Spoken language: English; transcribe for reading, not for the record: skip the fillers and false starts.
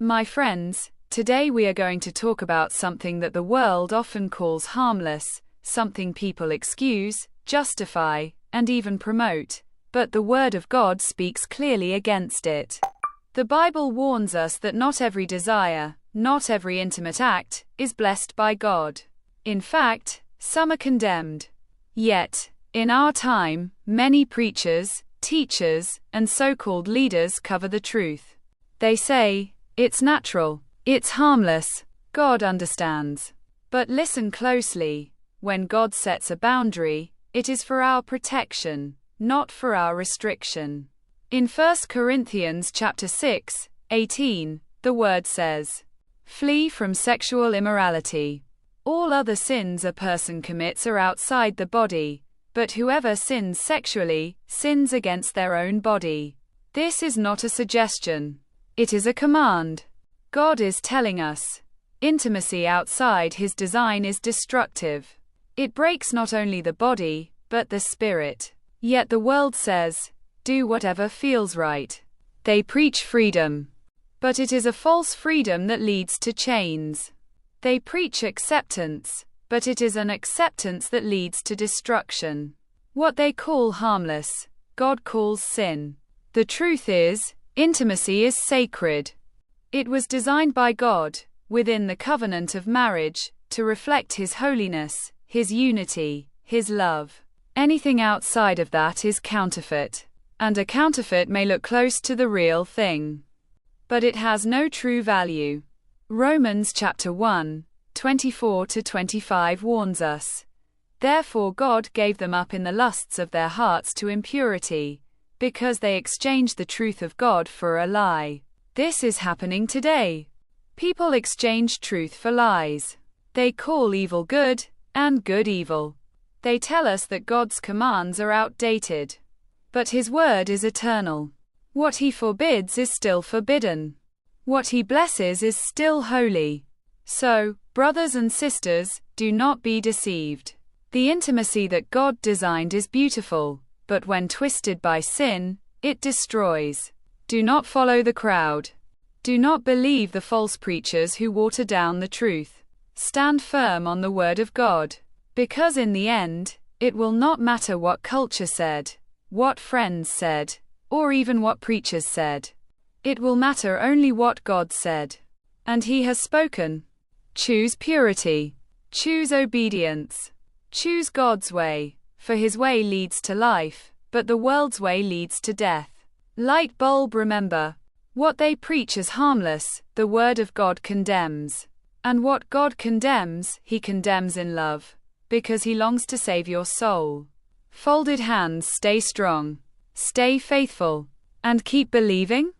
My friends, today we are going to talk about something that the world often calls harmless, something people excuse, justify, and even promote, but the Word of God speaks clearly against it. The Bible warns us that not every desire, not every intimate act, is blessed by God. In fact, some are condemned. Yet, in our time, many preachers, teachers, and so-called leaders cover the truth. They say, it's natural, it's harmless, God understands. But listen closely, when God sets a boundary, it is for our protection, not for our restriction. In 1 Corinthians chapter 6:18, the word says, "Flee from sexual immorality. All other sins a person commits are outside the body, but whoever sins sexually, sins against their own body." This is not a suggestion. It is a command. God is telling us, intimacy outside His design is destructive. It breaks not only the body, but the spirit. Yet the world says, do whatever feels right. They preach freedom. But it is a false freedom that leads to chains. They preach acceptance, but it is an acceptance that leads to destruction. What they call harmless, God calls sin. The truth is, intimacy is sacred. It was designed by God, within the covenant of marriage, to reflect His holiness, His unity, His love. Anything outside of that is counterfeit. And a counterfeit may look close to the real thing, but it has no true value. Romans chapter 1:24-25 warns us, "Therefore God gave them up in the lusts of their hearts to impurity, because they exchanged the truth of God for a lie." This is happening today. People exchange truth for lies. They call evil good, and good evil. They tell us that God's commands are outdated. But His word is eternal. What He forbids is still forbidden. What He blesses is still holy. So, brothers and sisters, do not be deceived. The intimacy that God designed is beautiful, but when twisted by sin, it destroys. Do not follow the crowd. Do not believe the false preachers who water down the truth. Stand firm on the Word of God. Because in the end, it will not matter what culture said, what friends said, or even what preachers said. It will matter only what God said. And He has spoken. Choose purity. Choose obedience. Choose God's way, for His way leads to life, but the world's way leads to death. Light bulb, remember, what they preach is harmless, the Word of God condemns. And what God condemns, He condemns in love, because He longs to save your soul. Folded hands, stay strong, stay faithful, and keep believing.